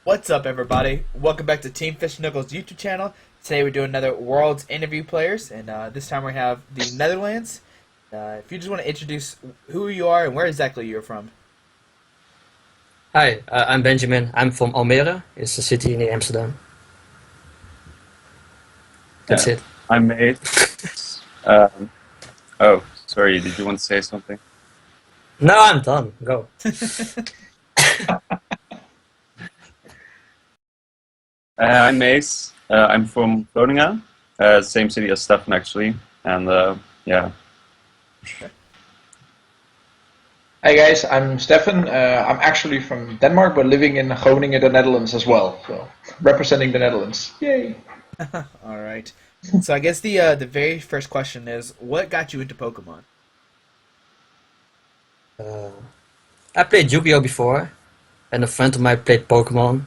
What's up, everybody? Welcome back to Team Fish Knuckles YouTube channel. Today we're doing another World's Interview Players, and this time we have the Netherlands. If you just want to introduce who you are and where exactly you're from. Hi, I'm Benjamin. I'm from Almere. It's a city near Amsterdam. That's Yeah, it. I'm Nate. Um, oh, sorry, did you want to say something? No, I'm done. Go. I'm Mace. I'm from Groningen, same city as Stefan actually, and yeah. Hey guys, I'm Stefan. I'm actually from Denmark, but living in Groningen, the Netherlands as well. So representing the Netherlands. Yay! All right. So I guess the very first question is, what got you into Pokemon? Uh, I played Yu-Gi-Oh before, and a friend of mine played Pokemon.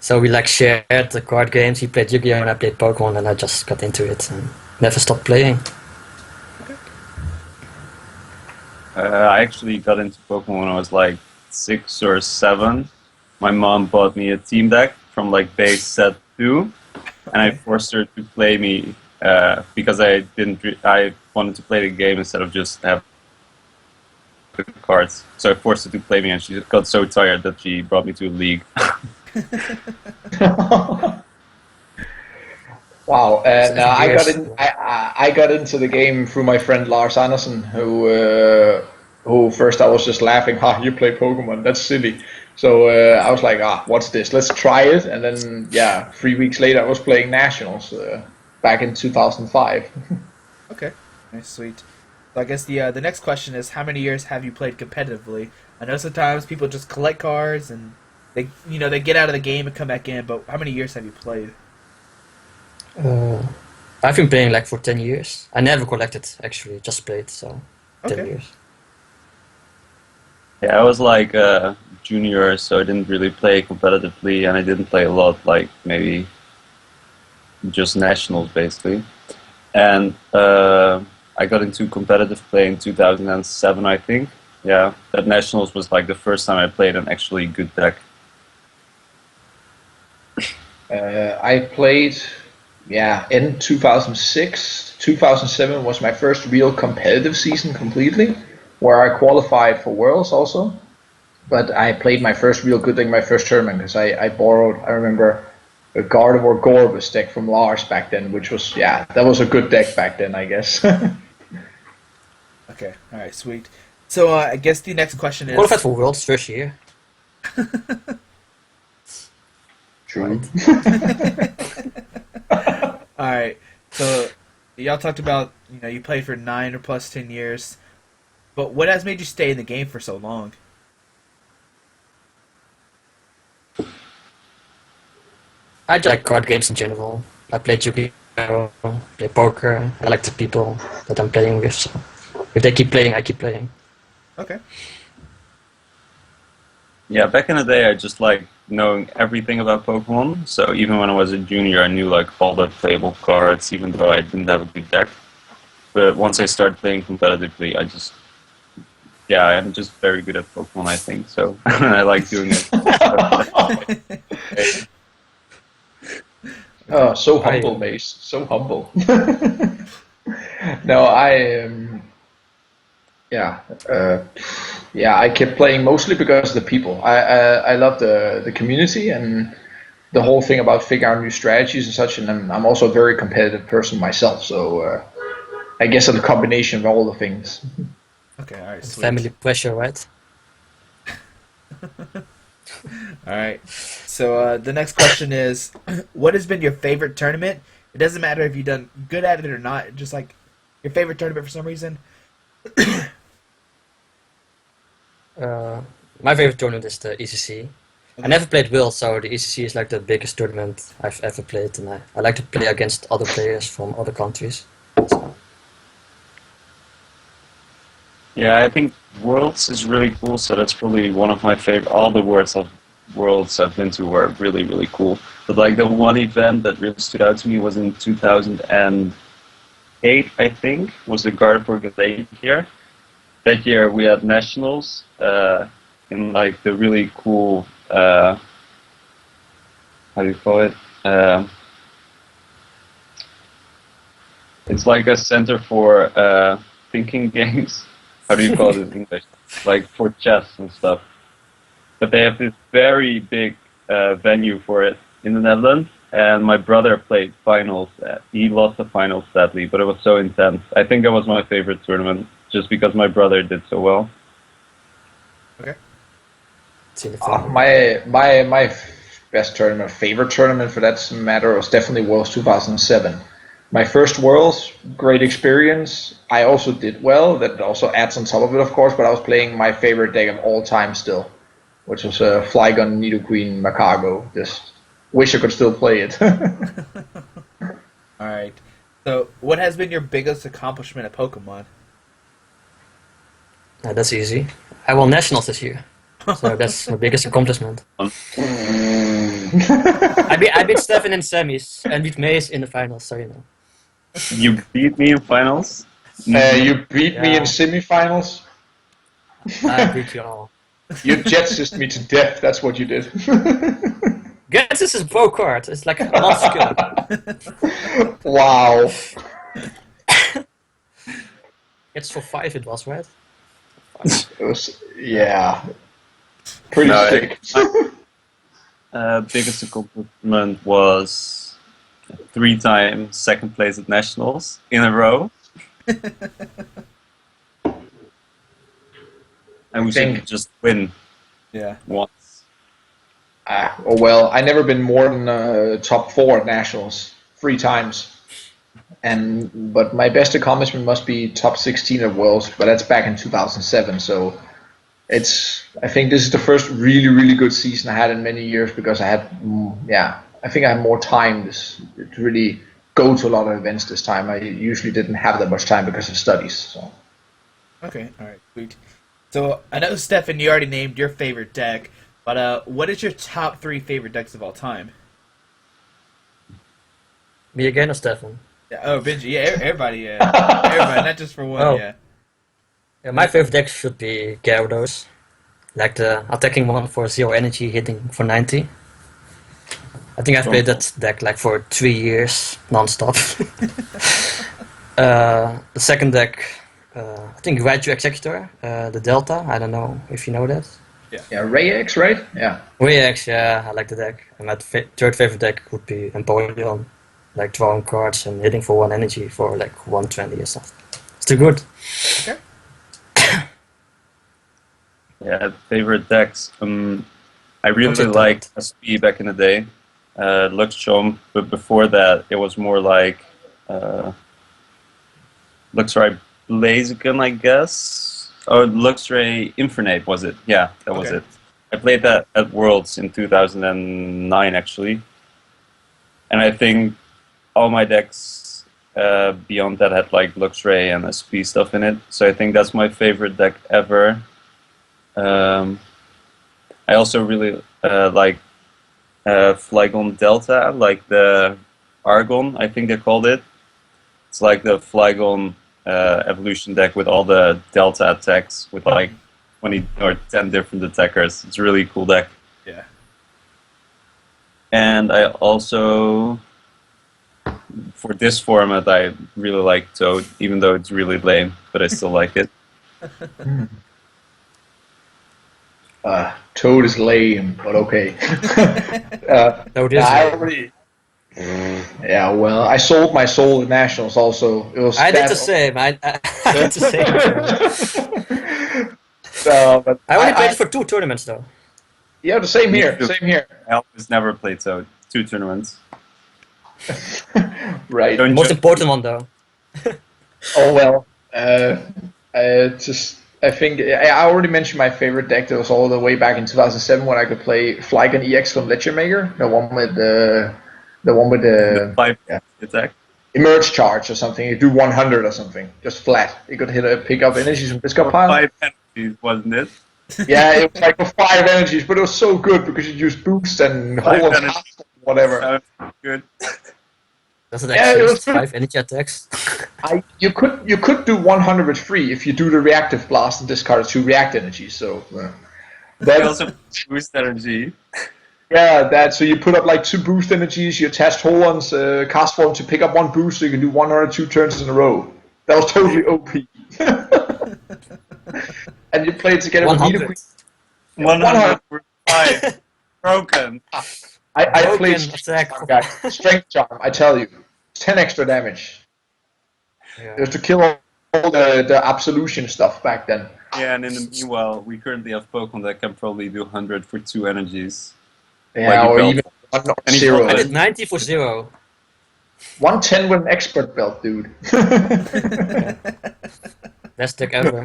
So we like shared the card games. He played Yu-Gi-Oh and I played Pokemon, and I just got into it and never stopped playing. I actually got into Pokemon when I was like 6 or 7. My mom bought me a team deck from like base set 2, and I Okay. forced her to play me because I wanted to play the game instead of just have the cards. So I forced her to play me, and she got so tired that she brought me to a league. Wow, and It's I got years. in. I got into the game through my friend Lars Andersen, who first I was just laughing. Ha, you play Pokemon? That's silly. So I was like, what's this? Let's try it. And then yeah, 3 weeks later I was playing nationals back in 2005. Okay. Nice, sweet. So I guess the next question is, how many years have you played competitively? I know sometimes people just collect cards and they get out of the game and come back in, but how many years have you played? Uh, I've been playing like for 10 years. I never collected actually, just played, so 10 Okay. years. Yeah, I was like a junior, so I didn't really play competitively, and I didn't play a lot, like maybe just nationals basically. And I got into competitive play in 2007, I think. Yeah, that nationals was like the first time I played an actually good deck. I played, yeah, in 2006. 2007 was my first real competitive season completely, where I qualified for Worlds also. But I played my first real good deck, my first tournament, because I borrowed, I remember, a Gardevoir Gorbis deck from Lars back then, which was, yeah, that was a good deck back then, I guess. Okay. All right, sweet. So I guess the next question I qualified is, for Worlds first year, True. right? all right. So y'all talked about you played for 9 or plus 10 years, but what has made you stay in the game for so long? I just like card games in general. I play Yu-Gi-Oh, play poker. I like the people that I'm playing with. So if they keep playing, I keep playing. Okay. Yeah, back in the day, I just like knowing everything about Pokemon. So even when I was a junior, I knew like all the playable cards, even though I didn't have a good deck. But once I started playing competitively, yeah, I'm just very good at Pokemon, I think. So I like doing it. Okay. Oh, so I humble, Mace. So humble. No, yeah, uh, yeah, I kept playing mostly because of the people. I love the community and the whole thing about figuring out new strategies and such. And I'm also a very competitive person myself, so I guess it's a combination of all the things. Okay. All right. family Sweet. pressure, right? All right. So the next question is, what has been your favorite tournament? It doesn't matter if you've done good at it or not. Just like your favorite tournament for some reason. Uh, my favorite tournament is the ECC. I Okay. never played Worlds, so the ECC is like the biggest tournament I've ever played, and I like to play against other players from other countries. So, Yeah, I think Worlds is really cool. So that's probably one of my favorite. All the Worlds I've been to were really, really cool. But like the one event that really stood out to me was in 2008, I think, was the Gardevoir Gate here. That year we had nationals in like the really cool how do you call it? It's like a center for thinking games. How do you call it in English? Like for chess and stuff. But they have this very big venue for it in the Netherlands. And my brother played finals. He lost the finals sadly, but it was so intense. I think that was my favorite tournament, just because my brother did so well. Okay. It's in the final. My best tournament, favorite tournament for that matter, was definitely Worlds 2007. My first Worlds, great experience. I also did well. That also adds on top of it, of course. But I was playing my favorite deck of all time still, which was Flygon, Nidoqueen, Macago. Just wish I could still play it. All right. So, what has been your biggest accomplishment at Pokemon? That's easy. I won nationals this year, so that's my biggest accomplishment. I beat Stefan in semis and beat Mace in the finals, so you know. You beat me in finals? You beat me in Yeah. semifinals. I beat you all. You jetsised me to death. That's what you did. Guess this is pro card. It's like a lot skill. Wow. It's for 5 it was, right? It was, yeah. Pretty No, sick. Biggest accomplishment was 3-time second place at nationals in a row. And we should just win Yeah. once. Oh well, I never been more than top 4 at nationals 3 times. But my best accomplishment must be top 16 at Worlds, but that's back in 2007. So I think this is the first really good season I had in many years because I had I think I had more time to really go to a lot of events this time. I usually didn't have that much time because of studies. So. Okay. All right. Sweet. So, I know, Stefan, you already named your favorite deck, but what is your top 3 favorite decks of all time? Me again or Stefan? Yeah. Oh, Benji. Yeah. Everybody. Everybody. Not just for one. Oh. Yeah. Yeah, my favorite deck should be Gyarados. Like the attacking one for 0 energy, hitting for 90. I think I've played that deck like for 3 years, non-stop. The second deck, I think Raichu Executor, the Delta, I don't know if you know that. Yeah, Ray X, right? Yeah. Reax, yeah, I like the deck. And my third favorite deck would be Empoleon, like drawing cards and hitting for 1 energy for like 120 or something. It's too good. Okay. Yeah, favorite decks. I really What's your liked third? SP back in the day, Luxchomp, but before that it was more like Luxray Blaziken, I guess. Oh, Luxray Infernape was it? Yeah, that was Okay. it. I played that at Worlds in 2009 actually, and I think all my decks beyond that had like Luxray and SP stuff in it. So I think that's my favorite deck ever. I also really like Flygon Delta, like the Argon, I think they called it. It's like the Flygon evolution deck with all the Delta attacks with like 20 or 10 different attackers. It's a really cool deck. Yeah. And I also, for this format, I really like Toad, even though it's really lame, but I still like it. Toad is lame, but okay. No, it is I lame. already. Yeah, well, I sold my soul at nationals. Also, it was. I did that- the same. I did the same. But I only played for 2 tournaments though. Yeah, the same here. Me too. Same here. I almost never played Toad. 2 tournaments. Right. Don't Most ju- important one though. Oh well. I think I already mentioned my favorite deck. That was all the way back in 2007 when I could play Flygon EX from Ledger Maker, the one with the the 5 yeah. attack. emerge charge or something. You do 100 or something, just flat. You could pick up energies from discard pile. 5 penalties, wasn't it? Yeah, it was like for 5 energies, but it was so good because you used boost and Five hold on energies. whatever. Sounds good. Does it Yeah, it actually was use pretty- 5 energy attacks? You could do 100 with free if you do the reactive blast and discard 2 react energies. So, They also boost energy. Yeah, that. So you put up like 2 boost energies, you attach Holland's cast form to pick up 1 boost, so you can do 102 turns in a row. That was totally OP. And you play it together with 100. Nidoqueen. 105 broken. I Broken played attack. Strength Charm, I tell you. 10 extra damage. Yeah. It was to kill all the Absolution stuff back then. Yeah, and in the meanwhile, we currently have Pokemon that can probably do 100 for 2 energies. Yeah, Like or you even built. 1 or And he 0. I did 90 for 0. 110 with an expert belt, dude. Best deck ever.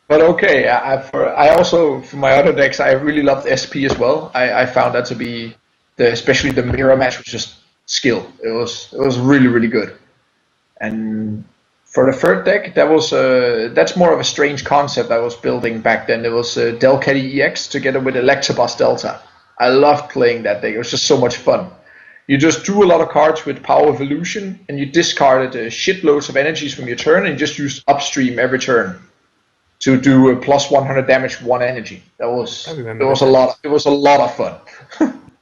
But okay, I also, for my other decks, I really loved SP as well. I found that to be, especially the mirror match was just skill. It was really, really good. And for the third deck, that's more of a strange concept I was building back then. It was Delcatty EX together with Electabuzz Delta. I loved playing that deck. It was just so much fun. You just drew a lot of cards with Power Evolution, and you discarded shitloads of energies from your turn, and you just used Upstream every turn to do a plus 100 damage 1 energy. It was a lot. It was a lot of fun.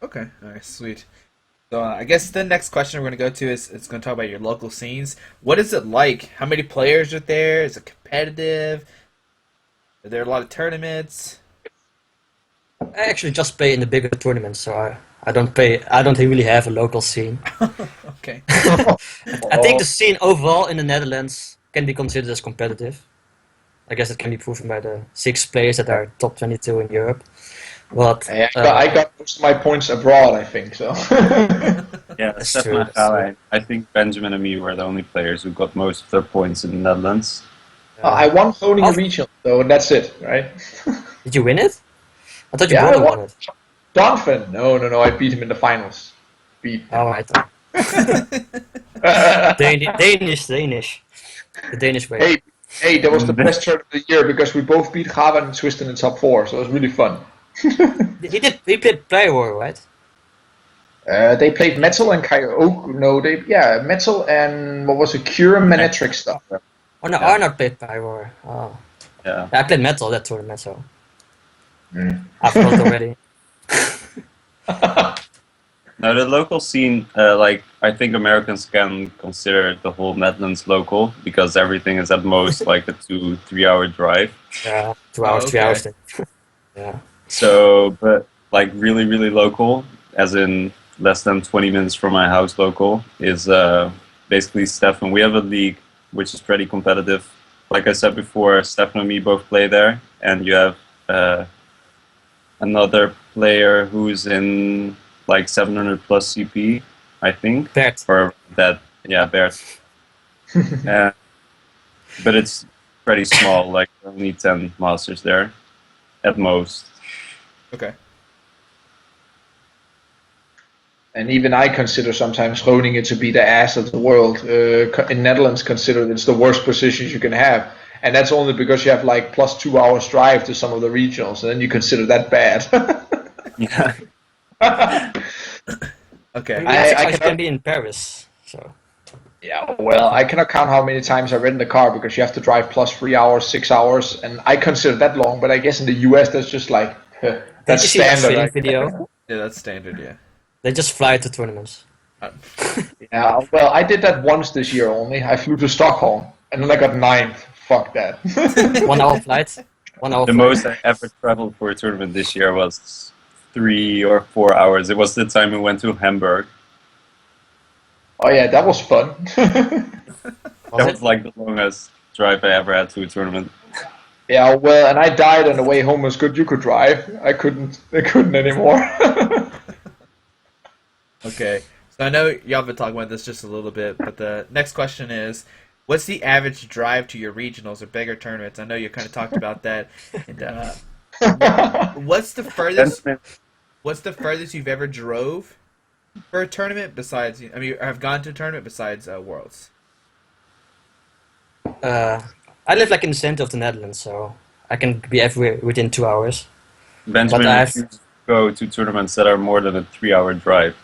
Okay, alright, sweet. So I guess the next question we're going to go to is it's going to talk about your local scenes. What is it like? How many players are there? Is it competitive? Are there a lot of tournaments? I actually just play in the bigger tournaments, so I don't really have a local scene. Okay. I think the scene overall in the Netherlands can be considered as competitive. I guess it can be proven by the 6 players that are top 22 in Europe. But I got most of my points abroad, I think so. Yeah, That's Stefan true, and Gala, I think Benjamin and me were the only players who got most of their points in the Netherlands. I won Groningen I've- Regional, though, and that's it, right? did you win it? I thought Yeah, your I brother won. won it. Donphan. No, I beat him in the finals. Oh, right. Danish. The Danish way. Hey, that was the best turn of the year because we both beat Gavan and Twist in the top 4, so it was really fun. He played Player War, right? They played Metal and Metal and what was it, Cura Manetrix stuff. Oh no, Yeah. Arnold played Player War. Oh. Yeah. I played Metal that tournament, so I forgot already. Now the local scene, like I think Americans can consider the whole Netherlands local because everything is at most like a 2-3 hour drive. Yeah, 2 hours, 3 okay. hours. Yeah. So, but like really, really local, as in less than 20 minutes from my house local, is basically Stefan. We have a league which is pretty competitive. Like I said before, Stefan and me both play there, and you have another player who's in like 700 plus CP, I think. Bert. Or that, yeah, Bert. But it's pretty small, like only 10 masters there, at most. Okay. And even I consider sometimes Groningen to be the ass of the world. In Netherlands, considered it's the worst positions you can have. And that's only because you have like plus 2 hours drive to some of the regionals, and then you consider that bad. Yeah. Okay. I can be in Paris, so. Yeah, well, I cannot count how many times I read in the car because you have to drive plus 3 hours, 6 hours, and I consider that long. But I guess in the US, that's just like Did that's you see that standard. Australian video? Yeah, that's standard, yeah. They just fly to tournaments. Yeah, well, I did that once this year only. I flew to Stockholm, and then I got 9th. Fuck that. 1 hour flight. 1 hour The flight. most I ever traveled for a tournament this year was 3 or 4 hours. It was the time we went to Hamburg. Oh yeah, that was fun. Was That it? was like the longest drive I ever had to a tournament. Yeah, well, and I died on the way home. Was good you could drive. I couldn't anymore. Okay. So I know y'all been talking about this just a little bit, but the next question is, what's the average drive to your regionals or bigger tournaments? I know you kind of talked about that. And what's the furthest? What's the furthest you've ever drove for a tournament besides? I mean, have gone to a tournament besides Worlds. I live like in the center of the Netherlands, so I can be everywhere within 2 hours. Benjamin But refuses to go to tournaments that are more than a 3 hour drive.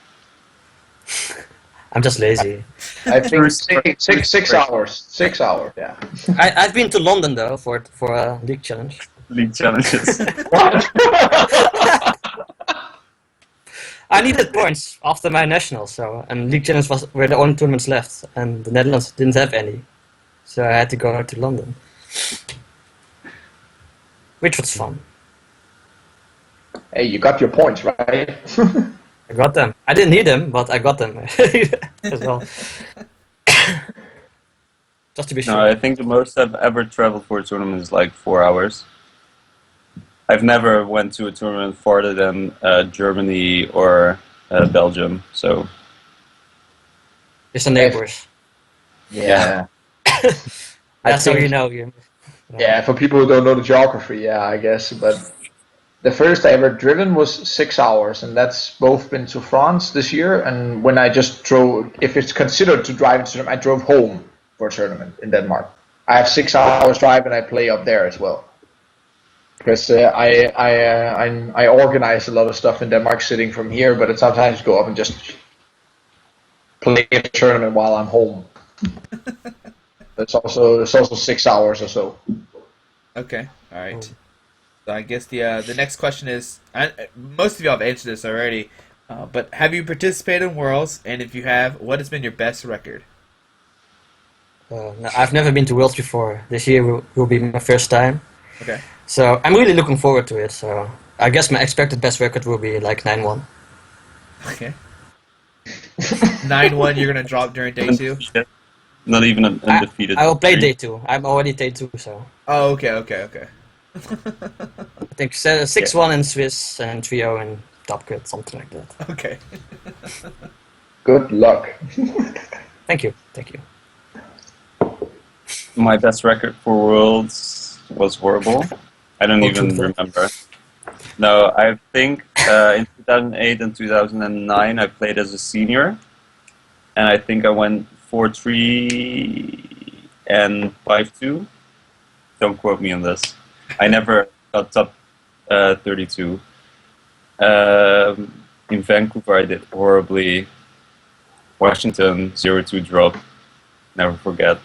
I'm just lazy. I think six hours. 6 hours. Yeah. I've been to London though for a league challenge. League challenges. I needed points after my nationals, so and League Challenge were the only tournaments left, and the Netherlands didn't have any, so I had to go to London, which was fun. Hey, you got your points, right? I got them. I didn't need them, but I got them as well. Just to be No, sure. I think the most I've ever traveled for a tournament is like 4 hours. I've never went to a tournament farther than Germany or Belgium. So It's the neighbors. Yeah. That's how think- you know you. Yeah, for people who don't know the geography, yeah, I guess. But the first I ever driven was 6 hours, and that's both been to France this year. And when I just drove, if it's considered to drive to tournament, I drove home for a tournament in Denmark. I have 6 hours drive, and I play up there as well. Because I organize a lot of stuff in Denmark sitting from here, but I sometimes go up and just play a tournament while I'm home. It's also 6 hours or so. Okay, all right. So I guess the next question is, most of y'all have answered this already, but have you participated in Worlds? And if you have, what has been your best record? No, I've never been to Worlds before. This year will be my first time. Okay. So I'm really looking forward to it. So I guess my expected best record will be like 9-1. Okay. 9-1 you're gonna drop during day 2? Not even an undefeated. I will play victory. day 2. I'm already day 2, so Oh, okay. I think 6-1 in Swiss and 3-0 in Top Cut, something like that. Okay. Good luck. Thank you. My best record for Worlds was horrible. I don't Oh, even truthful. remember. No, I think in 2008 and 2009 I played as a senior, and I think I went 4-3 and 5-2. Don't quote me on this. I never got top 32. In Vancouver I did horribly. Washington 0-2 drop. Never forget.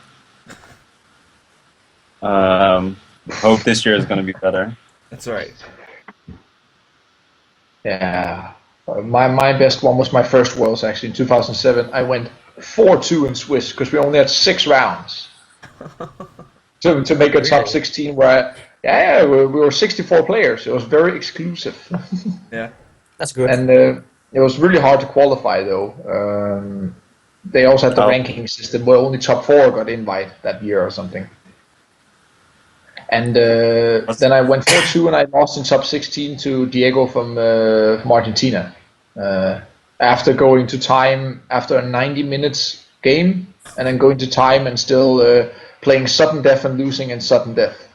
Hope this year is going to be better. That's right. Yeah. My best one was my first Worlds actually in 2007. I went 4-2 in Swiss because we only had 6 rounds to make a top 16. Where we were 64 players. It was very exclusive, Yeah. That's good. and it was really hard to qualify though. They also had the Oh. ranking system where only top 4 got invite that year or something. And then I went 4-2 and I lost in top 16 to Diego from Argentina. After going to time after a 90 minutes game, and then going to time and still playing sudden death and losing in sudden death.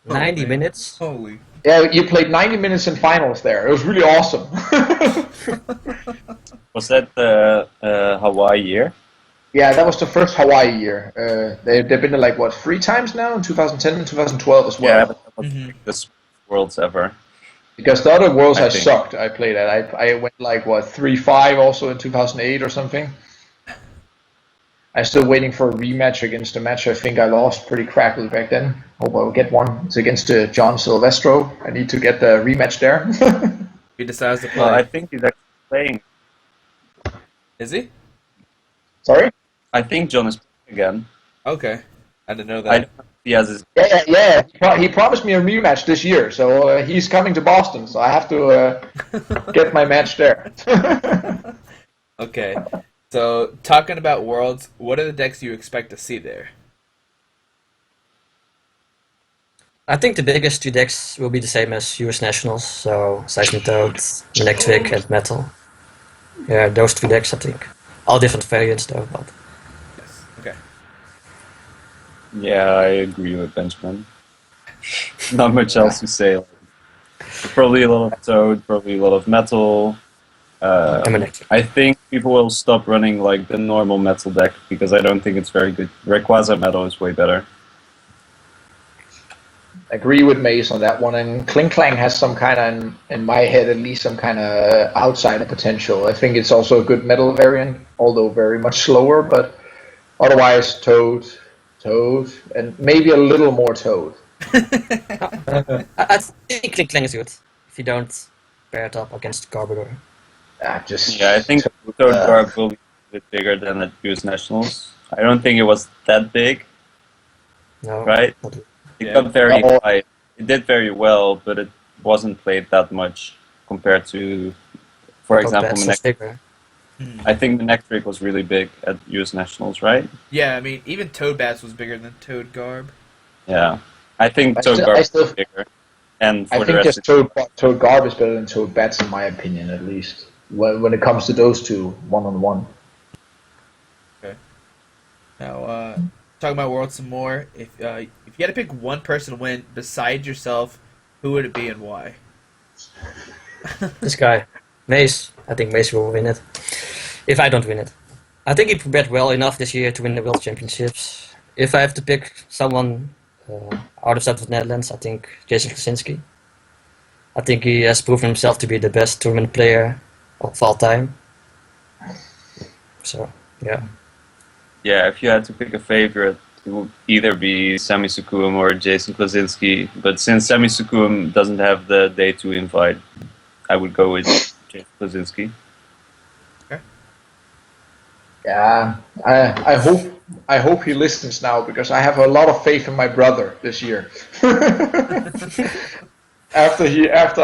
90 minutes. Holy. Yeah, you played 90 minutes in finals there. It was really awesome. Was that the Hawaii year? Yeah, that was the first Hawaii year. They've been there like what 3 times now in 2010 and 2012 as well. Yeah, but that was like the Worlds ever. Because the other Worlds I I think. sucked. I played at. I went like what 3-5 also in 2008 or something. I'm still waiting for a rematch against a match I think I lost pretty crappily back then. Hope I'll get one. It's against John Silvestro. I need to get the rematch there. He decides to play. Well, I think he's actually playing. Is he? Sorry? I think John is playing again. Okay. I didn't know I that. don't know if he has his. Yeah. He promised me a rematch this year, so he's coming to Boston. So I have to get my match there. Okay. So, talking about Worlds, what are the decks you expect to see there? I think the biggest 2 decks will be the same as US Nationals, so Seismic Toad, Electric, and Metal. Yeah, those 2 decks, I think. All different variants though, but Yes. Okay. Yeah, I agree with Benjamin. Not much else to say. Probably a lot of Toad, probably a lot of Metal. I'm Electric. I think people will stop running like the normal Metal deck because I don't think it's very good. Rayquaza Metal is way better. Agree with Mace on that one, and Kling Klang has some kind of, in my head at least, some kind of outsider potential. I think it's also a good metal variant, although very much slower, but otherwise Toad, and maybe a little more Toad. I think Kling Klang is good if you don't pair it up against Garbodor. Just Yeah, I think Toad Garb will be a bit bigger than at US Nationals. I don't think it was that big, No, right? not It Yeah. got very No. high. It did very well, but it wasn't played that much compared to, for Toad example, Bats was Minek. bigger. Hmm. I think Minek was really big at US Nationals, right? Yeah, I mean, even Toad Bats was bigger than Toad Garb. Yeah. I think I Toad still, Garb I was still, bigger. And I for the think rest, just Toad Garb is better than Toad Bats in my opinion, at least when it comes to those two one on one. Okay. Now, talking about World some more. If you had to pick one person to win besides yourself, who would it be and why? This guy, Mace. I think Mace will win it. If I don't win it, I think he prepared well enough this year to win the World Championships. If I have to pick someone out of the Netherlands, I think Jason Krasinski. I think he has proven himself to be the best tournament player of all time. So yeah, yeah, if you had to pick a favorite, it would either be Sami Sukuum or Jason Klasinski. But since Sami Sukuum doesn't have the day 2 invite, I would go with Jason Klasinski. Yeah, I hope he listens now because I have a lot of faith in my brother this year. after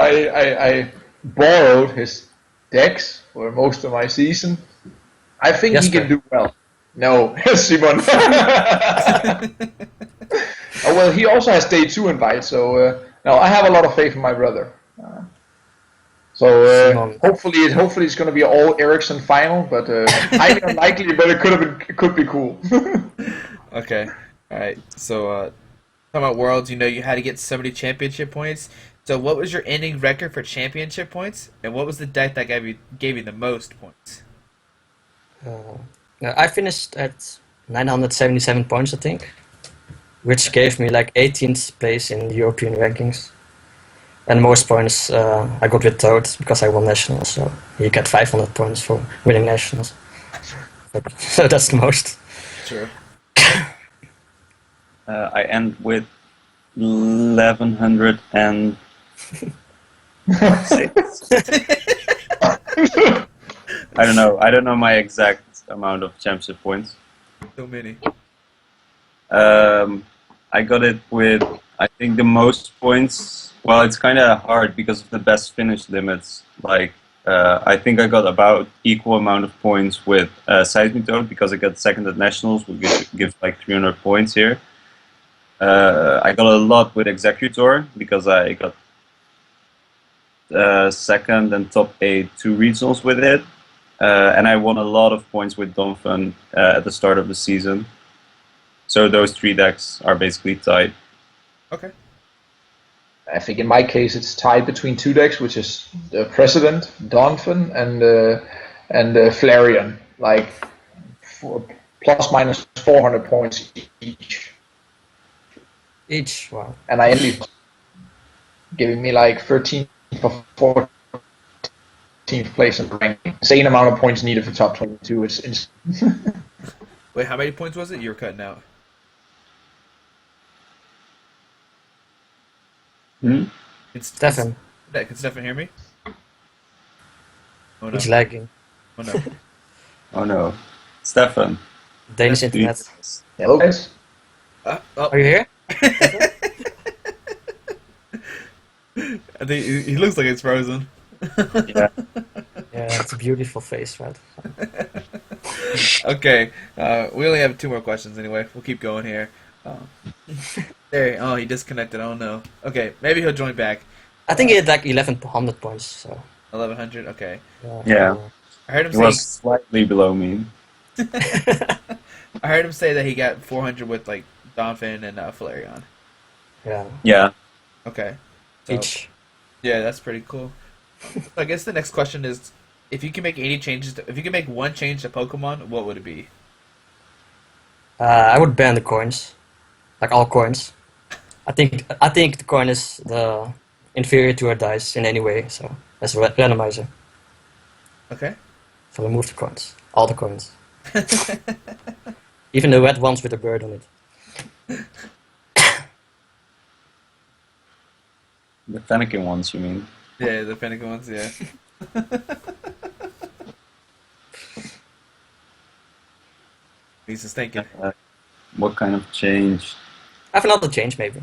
I borrowed his decks for most of my season, I think he can Jesper. do well. No, Simon. Oh, well, he also has day 2 invite, so no, I have a lot of faith in my brother. So Simon. hopefully it's going to be all Ericsson final, but highly unlikely. But it could be cool. Okay. All right. So, talking about Worlds, you had to get so many championship points. So, what was your ending record for championship points, and what was the deck that gave you the most points? I finished at 977 points, I think, which gave me like 18th place in the European rankings. And most points I got with Toad because I won nationals, so he got 500 points for winning nationals. So that's the most. True. I end with 1106. I don't know my exact amount of championship points. So many. I got it with, I think, the most points. Well, it's kind of hard because of the best finish limits. Like, I think I got about equal amount of points with Seismitoad because I got second at nationals, which gives like 300 points here. I got a lot with Executor because I got second and top 8 2 regionals with it. And I won a lot of points with Donphan at the start of the season. So those 3 decks are basically tied. Okay. I think in my case it's tied between 2 decks, which is the President, Donphan, and Flareon, like plus minus 400 points each. Each, wow. And I ended giving me like 13th or 14th place in the ranking. Same amount of points needed for top 22. It's Wait, how many points was it? You were cutting out. Hmm? Stefan, Can Stefan hear me? Oh no. he's lagging. Oh no. Oh no. Stefan. Danish internet. hello guys. Oh. Are you here? I think he looks like it's frozen. Yeah. Yeah, it's a beautiful face, right? Okay, we only have 2 more questions anyway. We'll keep going here. There. Oh, he disconnected. Oh no. Okay, maybe he'll join back. I think he had like 1100 points, so 1100. Okay. Yeah. I heard him He say. was slightly below me. I heard him say that he got 400 with like Donphan and Flareon. yeah. Yeah. Okay. So, Each. yeah, that's pretty cool. I guess the next question is, if you can make any changes, if you can make one change to Pokemon, what would it be? I would ban the coins, like all coins. I think the coin is the inferior to a dice in any way, so as a randomizer. Okay. So remove the coins, all the coins, even the red ones with a bird on it. The Fennekin ones, you mean? Yeah, the Fennekin ones. Yeah. He's just thinking. What kind of change? I have another change, maybe.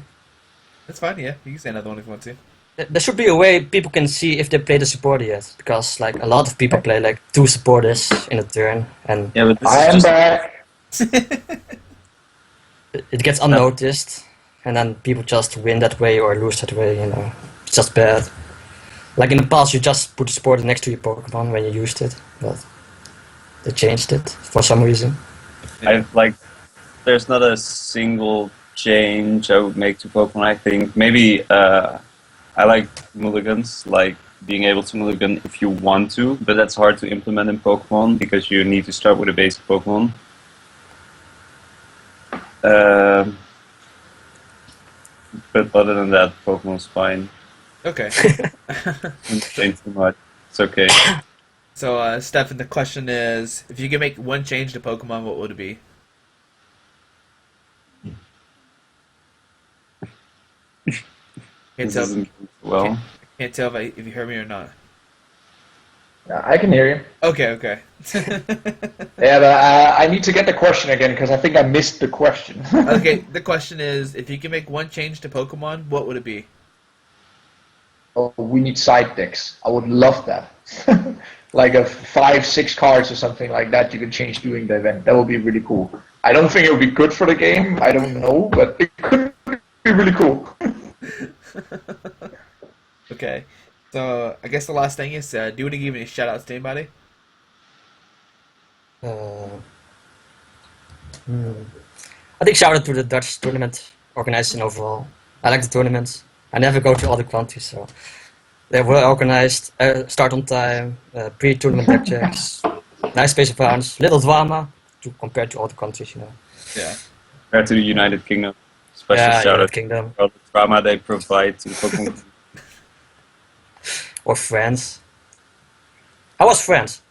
That's fine. Yeah, you can say another one if you want to. There should be a way people can see if they played a supporter yet, because like a lot of people play like 2 supporters in a turn, and Yeah, but this I is am just back. it gets unnoticed, and then people just win that way or lose that way. You know, it's just bad. Like in the past, you just put the supporter next to your Pokemon when you used it, but they changed it for some reason. I like. There's not a single change I would make to Pokemon. I think maybe I like mulligans, like being able to mulligan if you want to, but that's hard to implement in Pokemon because you need to start with a basic Pokemon. But other than that, Pokemon's fine. Okay. Don't change too much. It's okay. So, Stefan, the question is, if you could make one change to Pokemon, what would it be? Can't This tell. isn't well. Can't tell if you heard me or not. I can hear you. Okay. Okay. Yeah, but I need to get the question again because I think I missed the question. Okay. The question is, if you can make one change to Pokemon, what would it be? Oh, we need side decks. I would love that. Like a 5-6 cards or something like that you can change during the event. That would be really cool. I don't think it would be good for the game. I don't know, but it could be really cool. Okay. So, I guess the last thing is, do you want to give any shout outs to anybody? I think shout out to the Dutch tournament organization overall. I like the tournaments. I never go to other countries, so they were organized. Start on time, pre-tournament blackjacks, nice space of rounds, little drama compared to other countries, you know. Yeah. Compared to the United Kingdom, special Yeah, shout United out Kingdom for all the drama they provide to the Pokemon. or France. How was France?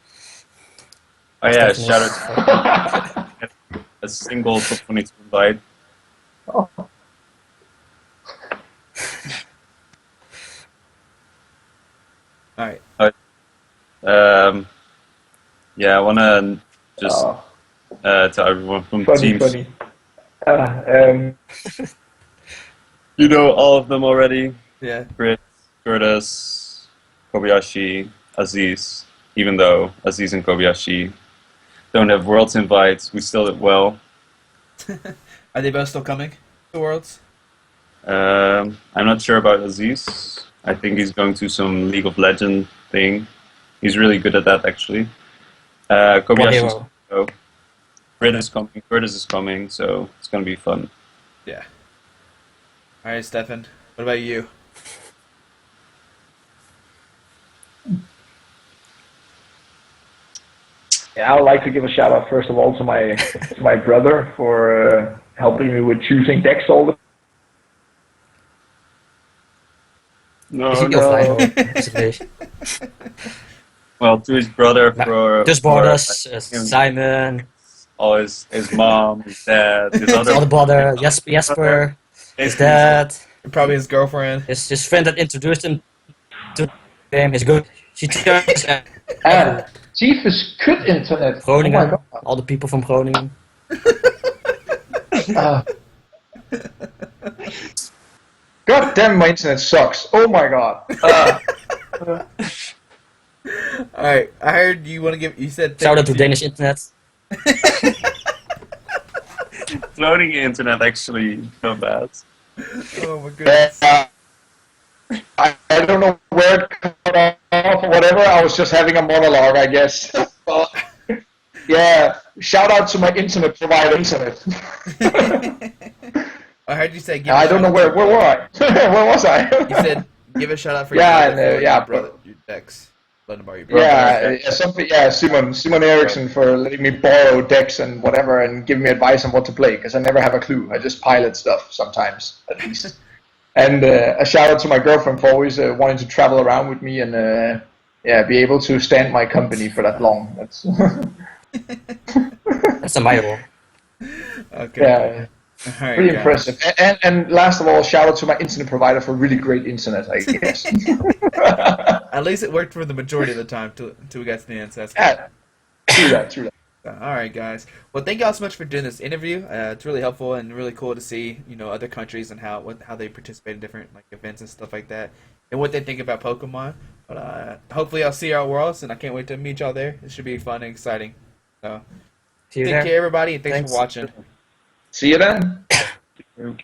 Oh yeah, Stephanie. shout out to a single top 22 invite. Oh. All right. Yeah, I wanna just Oh, tell everyone from funny, teams. funny. You know all of them already. Yeah. Chris, Curtis, Kobayashi, Aziz. Even though Aziz and Kobayashi don't have Worlds invites, we still did well. Are they both still coming to Worlds? I'm not sure about Aziz. I think he's going to some League of Legends thing. He's really good at that, actually. Kobayashi is hero. going to go. Britt is coming, Curtis is coming, so it's going to be fun. Yeah. All right, Stefan. What about you? Yeah, I would like to give a shout out first of all to my brother for helping me with choosing decks all the Is he offline? Is it leeg? Well, to his brother for Dus brothers, him, Simon, all his mom, his dad, his his other other brother, Jesper, his dad, Probably his girlfriend. his friend that introduced him to the game, his good. She chose and Chief is kut internet. Oh my Groningen, god. all the people from Groningen. Uh, god damn, my internet sucks. Oh my god. All right. I heard you want to give. You said. Shout out to thank you Danish internet. floating internet, actually, not bad. Oh my goodness. I don't know where it cut off or whatever. I was just having a monologue, I guess. Yeah, shout out to my internet provider, internet. I heard you say. Give I don't know where were I? Where was I? You said give a shout out for Yeah, your brother, and, for yeah, your brother, your decks. Let him borrow your brother. Yeah, something. Yeah, Simon Eriksson for letting me borrow decks and whatever, and giving me advice on what to play because I never have a clue. I just pilot stuff sometimes, at least. And a shout out to my girlfriend for always wanting to travel around with me and yeah, be able to stand my company for that long. That's That's admirable. Okay. yeah, All right, pretty guys. impressive. And last of all, shout out to my internet provider for really great internet, I guess. At least it worked for the majority of the time until we got to the end. So that's good. Yeah, true that. All right, guys. Well, thank y'all so much for doing this interview. It's really helpful and really cool to see, other countries and how they participate in different like events and stuff like that, and what they think about Pokemon. But hopefully, I'll see y'all at Worlds, and I can't wait to meet y'all there. It should be fun and exciting. So, See you take there. care, everybody, and thanks Thanks. for watching. See you then.